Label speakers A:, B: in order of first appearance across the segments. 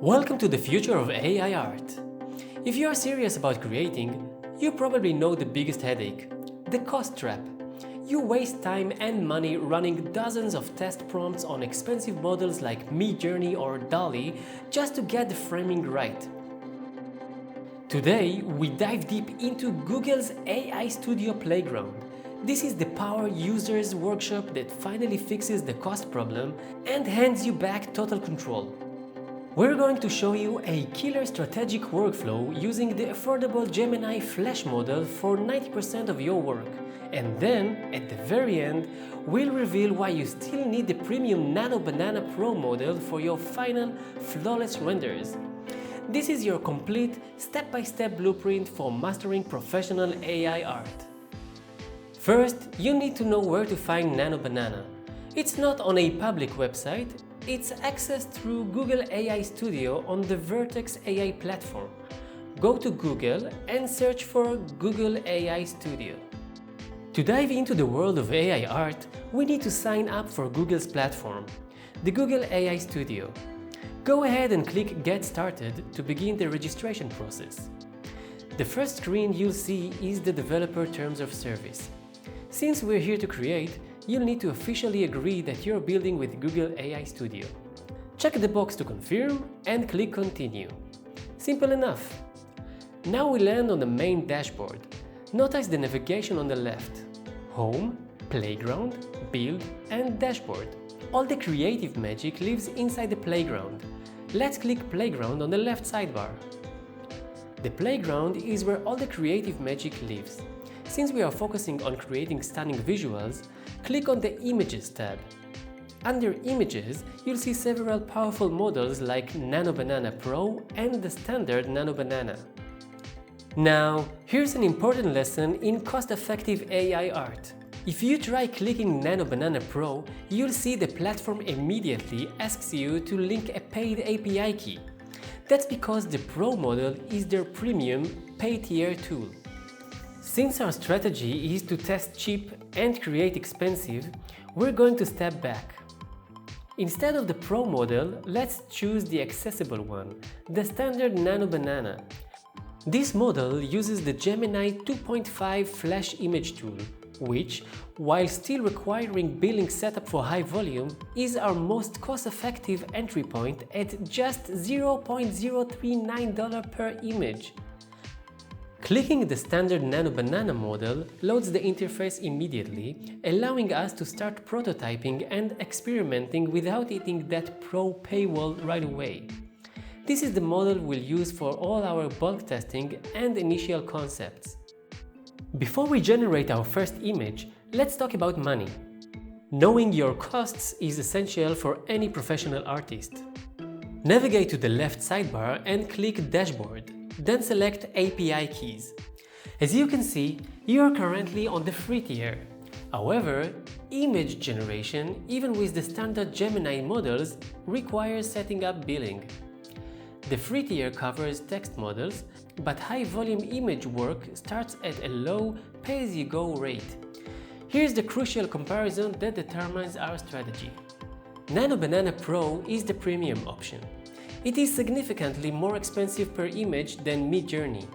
A: Welcome to the future of AI art. If you are serious about creating, you probably know the biggest headache, the cost trap. You waste time and money running dozens of test prompts on expensive models like Midjourney or DALL-E just to get the framing right. Today, we dive deep into Google's AI Studio Playground. This is the power users workshop that finally fixes the cost problem and hands you back total control. We're going to show you a killer strategic workflow using the affordable Gemini Flash model for 90% of your work. And then, at the very end, we'll reveal why you still need the premium Nano Banana Pro model for your final, flawless renders. This is your complete, step-by-step blueprint for mastering professional AI art. First, you need to know where to find Nano Banana. It's not on a public website. It's accessed through Google AI Studio on the Vertex AI platform. Go to Google and search for Google AI Studio. To dive into the world of AI art, we need to sign up for Google's platform, the Google AI Studio. Go ahead and click Get Started to begin the registration process. The first screen you'll see is the Developer Terms of Service. Since we're here to create, you'll need to officially agree that you're building with Google AI Studio. Check the box to confirm and click Continue. Simple enough. Now we land on the main dashboard. Notice the navigation on the left: Home, Playground, Build, and Dashboard. All the creative magic lives inside the playground. Let's click Playground on the left sidebar. The playground is where all the creative magic lives. Since we are focusing on creating stunning visuals, click on the Images tab. Under Images, you'll see several powerful models like Nano Banana Pro and the standard Nano Banana. Now, here's an important lesson in cost-effective AI art. If you try clicking Nano Banana Pro, you'll see the platform immediately asks you to link a paid API key. That's because the Pro model is their premium pay-tier tool. Since our strategy is to test cheap and create expensive, we're going to step back. Instead of the Pro model, let's choose the accessible one, the standard Nano Banana. This model uses the Gemini 2.5 Flash image tool, which, while still requiring billing setup for high volume, is our most cost-effective entry point at just $0.039 per image. Clicking the standard Nano Banana model loads the interface immediately, allowing us to start prototyping and experimenting without hitting that Pro paywall right away. This is the model we'll use for all our bulk testing and initial concepts. Before we generate our first image, let's talk about money. Knowing your costs is essential for any professional artist. Navigate to the left sidebar and click Dashboard. Then select API keys. As you can see, you are currently on the free tier. However, image generation, even with the standard Gemini models, requires setting up billing. The free tier covers text models, but high-volume image work starts at a low pay-as-you-go rate. Here's the crucial comparison that determines our strategy. Nano Banana Pro is the premium option. It is significantly more expensive per image than Midjourney.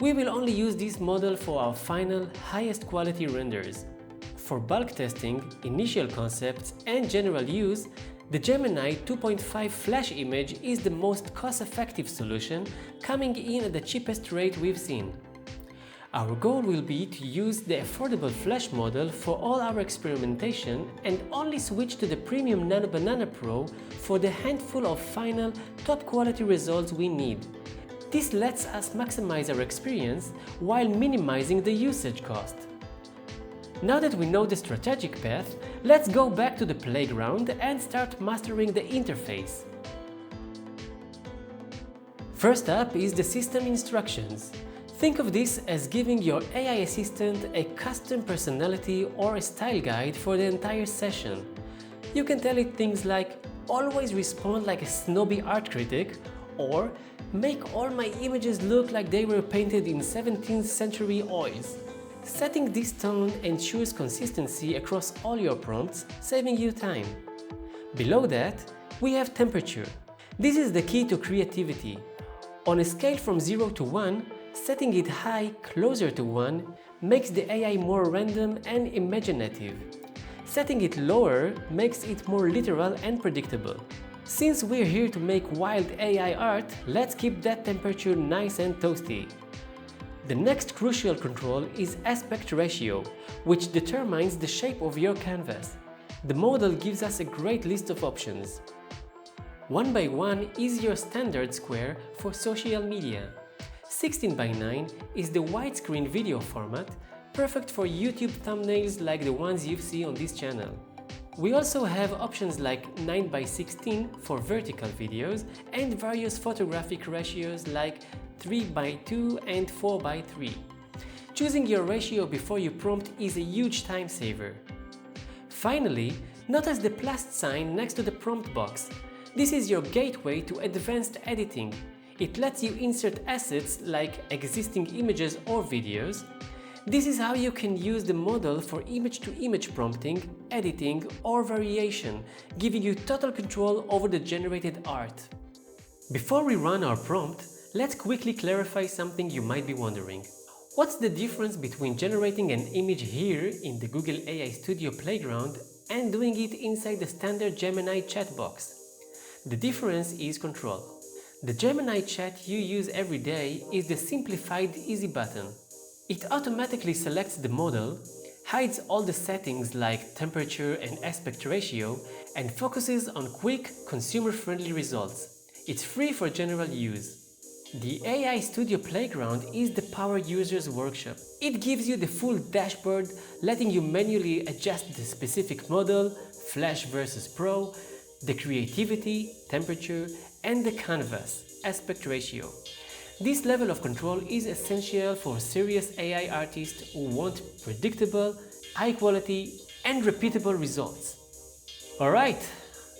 A: We will only use this model for our final, highest quality renders. For bulk testing, initial concepts, and general use, the Gemini 2.5 Flash image is the most cost-effective solution, coming in at the cheapest rate we've seen. Our goal will be to use the affordable Flash model for all our experimentation and only switch to the premium Nano Banana Pro for the handful of final, top-quality results we need. This lets us maximize our experience while minimizing the usage cost. Now that we know the strategic path, let's go back to the playground and start mastering the interface. First up is the system instructions. Think of this as giving your AI assistant a custom personality or a style guide for the entire session. You can tell it things like, always respond like a snobby art critic, or make all my images look like they were painted in 17th century oils. Setting this tone ensures consistency across all your prompts, saving you time. Below that, we have temperature. This is the key to creativity. On a scale from 0 to 1, setting it high, closer to 1, makes the AI more random and imaginative. Setting it lower makes it more literal and predictable. Since we're here to make wild AI art, let's keep that temperature nice and toasty. The next crucial control is aspect ratio, which determines the shape of your canvas. The model gives us a great list of options. 1 by 1 is your standard square for social media. 16 by 9 is the widescreen video format, perfect for YouTube thumbnails like the ones you see on this channel. We also have options like 9 by 16 for vertical videos and various photographic ratios like 3 by 2 and 4 by 3. Choosing your ratio before you prompt is a huge time saver. Finally, notice the plus sign next to the prompt box. This is your gateway to advanced editing. It lets you insert assets like existing images or videos. This is how you can use the model for image-to-image prompting, editing, or variation, giving you total control over the generated art. Before we run our prompt, let's quickly clarify something you might be wondering. What's the difference between generating an image here in the Google AI Studio Playground and doing it inside the standard Gemini chat box? The difference is control. The Gemini chat you use every day is the simplified easy button. It automatically selects the model, hides all the settings like temperature and aspect ratio, and focuses on quick, consumer-friendly results. It's free for general use. The AI Studio Playground is the power user's workshop. It gives you the full dashboard, letting you manually adjust the specific model, Flash versus Pro, the creativity, temperature, and the canvas, aspect ratio. This level of control is essential for serious AI artists who want predictable, high-quality, and repeatable results. Alright,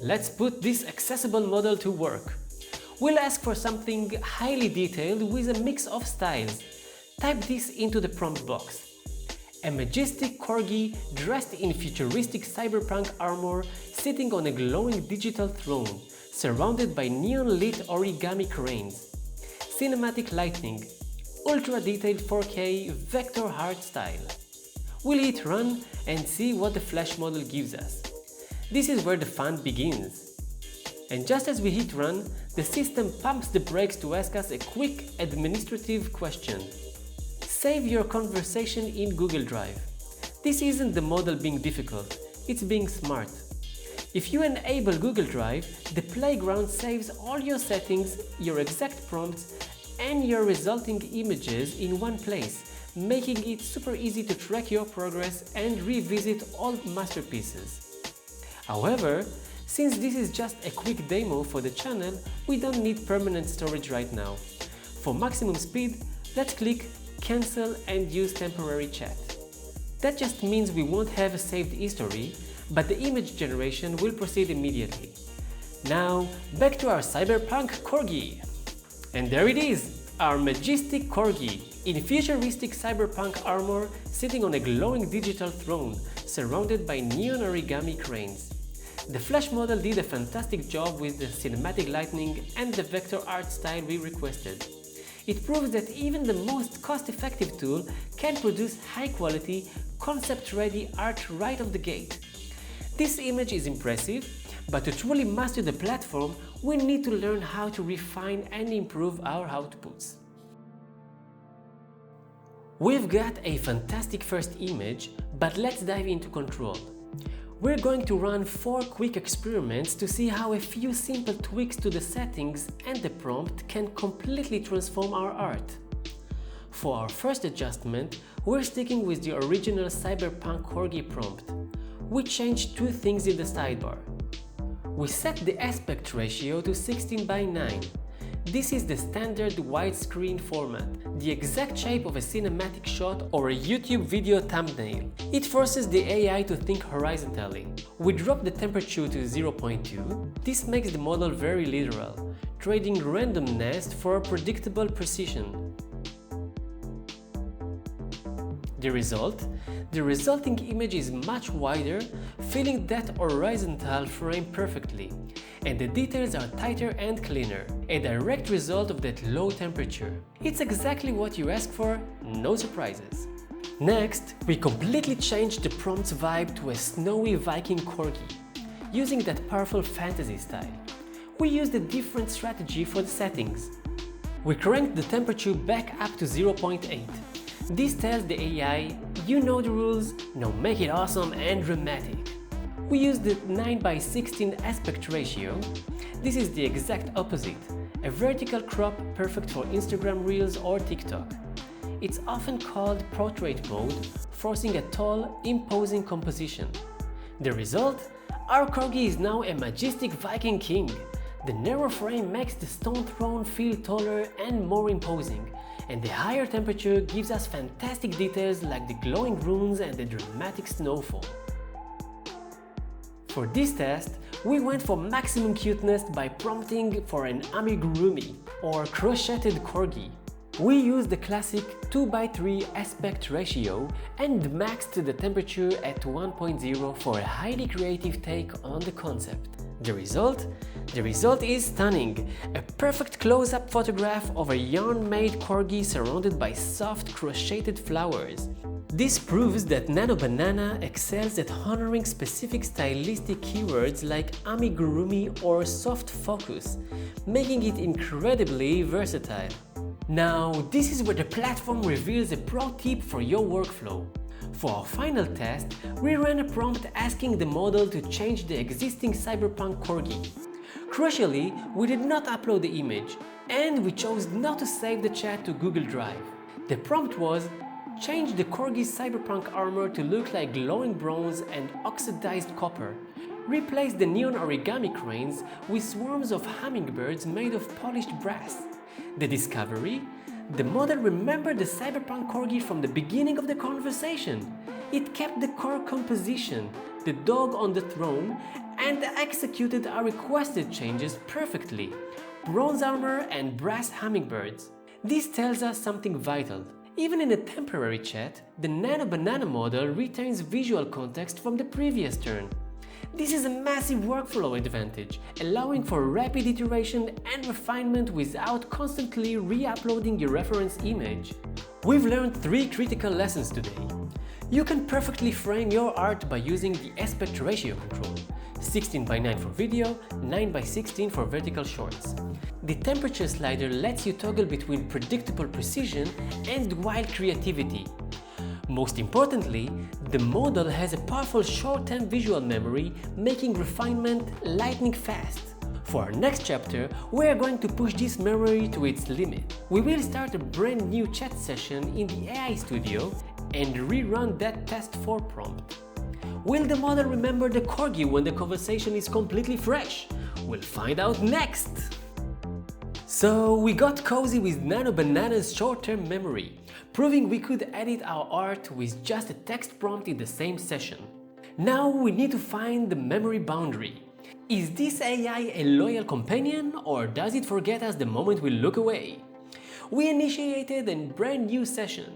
A: let's put this accessible model to work. We'll ask for something highly detailed with a mix of styles. Type this into the prompt box. A majestic corgi dressed in futuristic cyberpunk armor sitting on a glowing digital throne, surrounded by neon-lit origami cranes. Cinematic lighting, ultra-detailed 4K vector art style. We'll hit run and see what the Flash model gives us. This is where the fun begins. And just as we hit run, the system pumps the brakes to ask us a quick administrative question. Save your conversation in Google Drive. This isn't the model being difficult, it's being smart. If you enable Google Drive, the Playground saves all your settings, your exact prompts, and your resulting images in one place, making it super easy to track your progress and revisit old masterpieces. However, since this is just a quick demo for the channel, we don't need permanent storage right now. For maximum speed, let's click Cancel and use temporary chat. That just means we won't have a saved history, but the image generation will proceed immediately. Now, back to our cyberpunk corgi. And there it is, our majestic corgi, in futuristic cyberpunk armor, sitting on a glowing digital throne, surrounded by neon origami cranes. The Flash model did a fantastic job with the cinematic lighting and the vector art style we requested. It proves that even the most cost-effective tool can produce high-quality, concept-ready art right off the gate. This image is impressive, but to truly master the platform, we need to learn how to refine and improve our outputs. We've got a fantastic first image, but let's dive into control. We're going to run 4 quick experiments to see how a few simple tweaks to the settings and the prompt can completely transform our art. For our first adjustment, we're sticking with the original cyberpunk corgi prompt. We changed 2 things in the sidebar. We set the aspect ratio to 16 by 9. This is the standard widescreen format, the exact shape of a cinematic shot or a YouTube video thumbnail. It forces the AI to think horizontally. We drop the temperature to 0.2. This makes the model very literal, trading randomness for predictable precision. The result? The resulting image is much wider, filling that horizontal frame perfectly, and the details are tighter and cleaner, a direct result of that low temperature. It's exactly what you asked for, no surprises. Next, we completely changed the prompt's vibe to a snowy Viking corgi, using that powerful fantasy style. We used a different strategy for the settings. We cranked the temperature back up to 0.8. This tells the AI, you know the rules, now make it awesome and dramatic. We used the 9:16 aspect ratio. This is the exact opposite, a vertical crop perfect for Instagram Reels or TikTok. It's often called portrait mode, forcing a tall, imposing composition. The result? Our corgi is now a majestic Viking king. The narrow frame makes the stone throne feel taller and more imposing, and the higher temperature gives us fantastic details like the glowing runes and the dramatic snowfall. For this test, we went for maximum cuteness by prompting for an amigurumi, or crocheted corgi. We used the classic 2:3 aspect ratio and maxed the temperature at 1.0 for a highly creative take on the concept. The result? The result is stunning! A perfect close-up photograph of a yarn-made corgi surrounded by soft crocheted flowers. This proves that Nano Banana excels at honoring specific stylistic keywords like amigurumi or soft focus, making it incredibly versatile. Now, this is where the platform reveals a pro tip for your workflow. For our final test, we ran a prompt asking the model to change the existing cyberpunk corgi. Crucially, we did not upload the image, and we chose not to save the chat to Google Drive. The prompt was, change the corgi's cyberpunk armor to look like glowing bronze and oxidized copper. Replace the neon origami cranes with swarms of hummingbirds made of polished brass. The discovery? The model remembered the cyberpunk corgi from the beginning of the conversation. It kept the core composition, the dog on the throne, and executed our requested changes perfectly: bronze armor and brass hummingbirds. This tells us something vital. Even in a temporary chat, the Nano Banana model retains visual context from the previous turn. This is a massive workflow advantage, allowing for rapid iteration and refinement without constantly re-uploading your reference image. We've learned 3 critical lessons today. You can perfectly frame your art by using the aspect ratio control: 16:9 for video, 9:16 for vertical shots. The temperature slider lets you toggle between predictable precision and wild creativity. Most importantly, the model has a powerful short-term visual memory, making refinement lightning fast. For our next chapter, we are going to push this memory to its limit. We will start a brand new chat session in the AI studio and rerun that test for prompt. Will the model remember the corgi when the conversation is completely fresh? We'll find out next! So we got cozy with Nano Banana's short-term memory, proving we could edit our art with just a text prompt in the same session. Now we need to find the memory boundary. Is this AI a loyal companion, or does it forget us the moment we look away? We initiated a brand new session,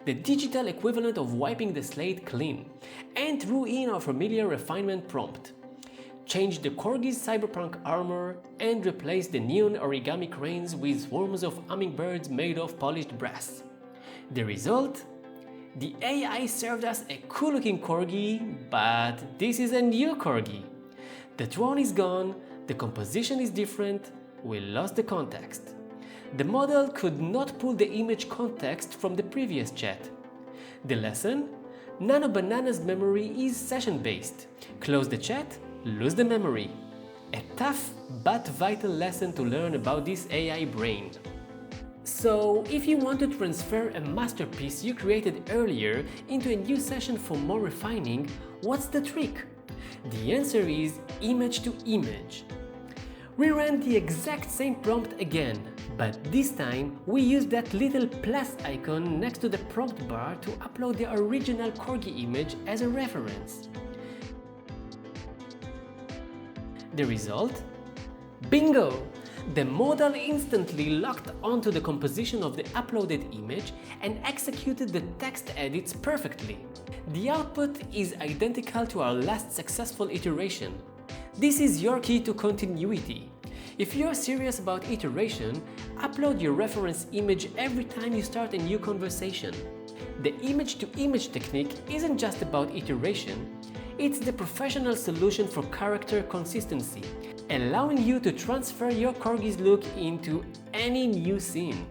A: the digital equivalent of wiping the slate clean, and threw in our familiar refinement prompt. Change the corgi's cyberpunk armor and replace the neon origami cranes with swarms of hummingbirds made of polished brass. The result? The AI served us a cool-looking corgi, but this is a new corgi. The throne is gone, the composition is different, we lost the context. The model could not pull the image context from the previous chat. The lesson? Nano Banana's memory is session-based. Close the chat, lose the memory. A tough but vital lesson to learn about this AI brain. So, if you want to transfer a masterpiece you created earlier into a new session for more refining, what's the trick? The answer is image to image. We ran the exact same prompt again, but this time we used that little plus icon next to the prompt bar to upload the original corgi image as a reference. The result? Bingo! The model instantly locked onto the composition of the uploaded image and executed the text edits perfectly. The output is identical to our last successful iteration. This is your key to continuity. If you're serious about iteration, upload your reference image every time you start a new conversation. The image-to-image technique isn't just about iteration, it's the professional solution for character consistency, allowing you to transfer your corgi's look into any new scene.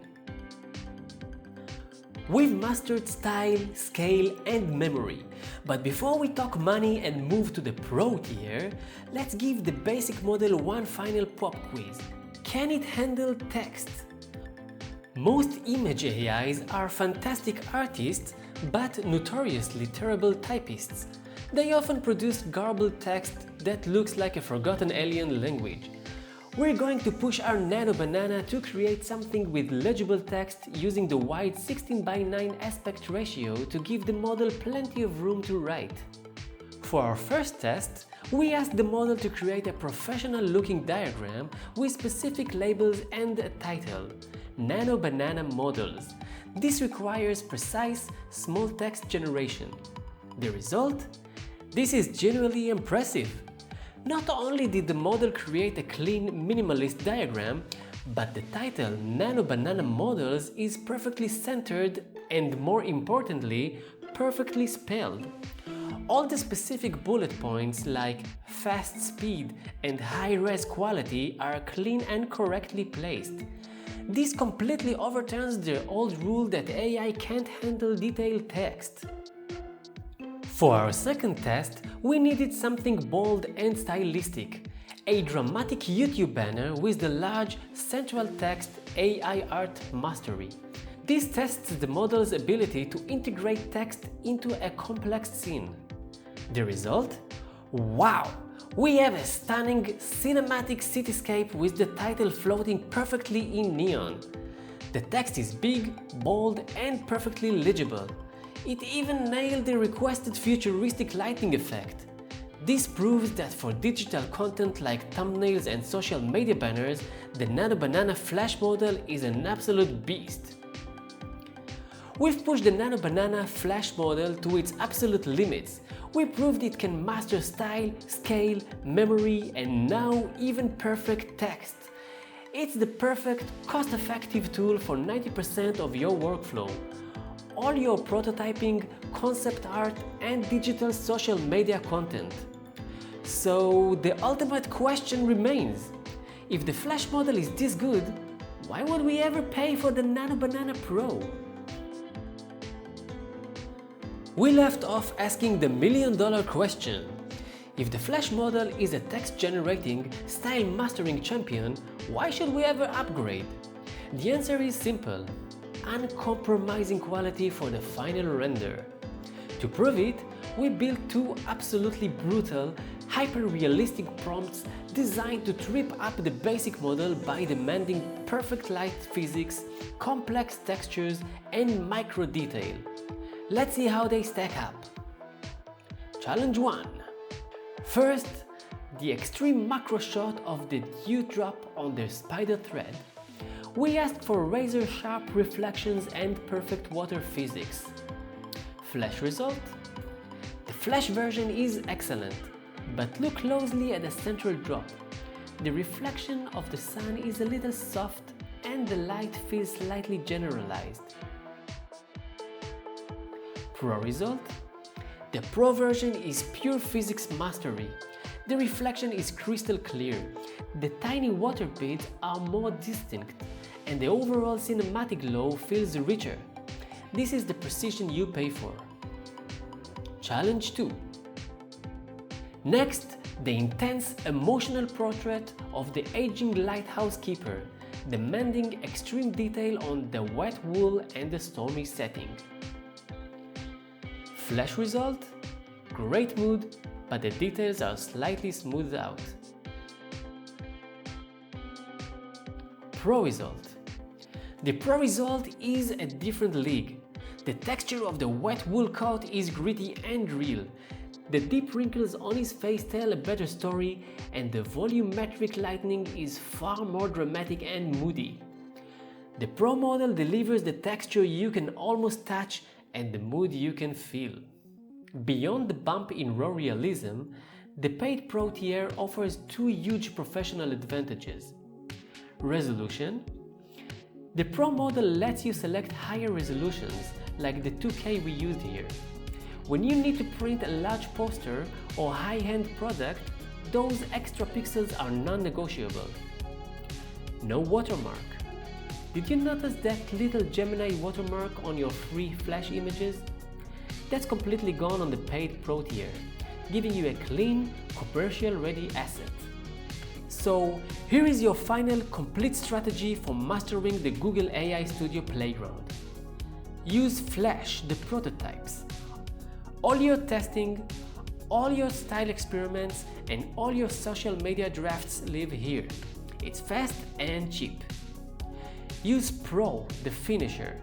A: We've mastered style, scale, and memory, but before we talk money and move to the Pro tier, let's give the basic model one final pop quiz. Can it handle text? Most image AIs are fantastic artists, but notoriously terrible typists. They often produce garbled text that looks like a forgotten alien language. We're going to push our Nano Banana to create something with legible text using the wide 16:9 aspect ratio to give the model plenty of room to write. For our first test, we asked the model to create a professional-looking diagram with specific labels and a title: Nano Banana Models. This requires precise, small text generation. The result? This is genuinely impressive. Not only did the model create a clean, minimalist diagram, but the title Nano Banana Models is perfectly centered and, more importantly, perfectly spelled. All the specific bullet points like fast speed and high-res quality are clean and correctly placed. This completely overturns the old rule that AI can't handle detailed text. For our second test, we needed something bold and stylistic, a dramatic YouTube banner with the large central text AI Art Mastery. This tests the model's ability to integrate text into a complex scene. The result? Wow! We have a stunning cinematic cityscape with the title floating perfectly in neon. The text is big, bold, and perfectly legible. It even nailed the requested futuristic lighting effect. This proves that for digital content like thumbnails and social media banners, the Nano Banana Flash model is an absolute beast. We've pushed the Nano Banana Flash model to its absolute limits. We proved it can master style, scale, memory, and now even perfect text. It's the perfect, cost-effective tool for 90% of your workflow. All your prototyping, concept art, and digital social media content. So the ultimate question remains: if the Flash model is this good, why would we ever pay for the Nano Banana Pro? We left off asking the million-dollar question. If the Flash model is a text-generating, style-mastering champion, why should we ever upgrade? The answer is simple: uncompromising quality for the final render. To prove it, we built two absolutely brutal, hyper-realistic prompts designed to trip up the basic model by demanding perfect light physics, complex textures, and micro-detail. Let's see how they stack up. Challenge 1. First, the extreme macro shot of the dewdrop on the spider thread. We asked for razor-sharp reflections and perfect water physics. Flash result? The Flash version is excellent, but look closely at the central drop. The reflection of the sun is a little soft and the light feels slightly generalized. Pro result? The Pro version is pure physics mastery. The reflection is crystal clear, the tiny water beads are more distinct, and the overall cinematic glow feels richer. This is the precision you pay for. Challenge 2. Next, the intense emotional portrait of the aging lighthouse keeper, demanding extreme detail on the wet wool and the stormy setting. Flash result? Great mood, but the details are slightly smoothed out. Pro result. The Pro result is a different league. The texture of the wet wool coat is gritty and real. The deep wrinkles on his face tell a better story, and the volumetric lighting is far more dramatic and moody. The Pro model delivers the texture you can almost touch and the mood you can feel. Beyond the bump in raw realism, the paid Pro tier offers two huge professional advantages. Resolution. The Pro model lets you select higher resolutions, like the 2K we used here. When you need to print a large poster or high-end product, those extra pixels are non-negotiable. No watermark. Did you notice that little Gemini watermark on your free Flash images? That's completely gone on the paid Pro tier, giving you a clean, commercial-ready asset. So, here is your final complete strategy for mastering the Google AI Studio Playground. Use Flash, the prototypes. All your testing, all your style experiments, and all your social media drafts live here. It's fast and cheap. Use Pro, the finisher.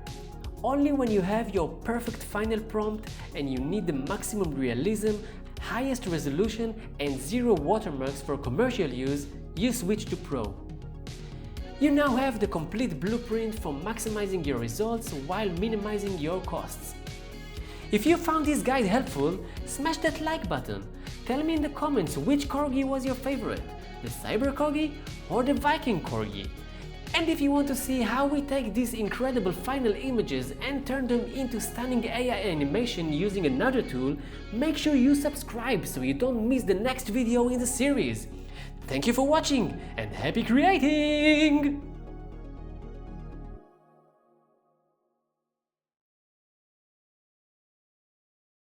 A: Only when you have your perfect final prompt and you need the maximum realism, highest resolution, and zero watermarks for commercial use, you switch to Pro. You now have the complete blueprint for maximizing your results while minimizing your costs. If you found this guide helpful, smash that like button. Tell me in the comments which corgi was your favorite, the Cyber Corgi or the Viking Corgi. And if you want to see how we take these incredible final images and turn them into stunning AI animation using another tool, make sure you subscribe so you don't miss the next video in the series. Thank you for watching and happy creating!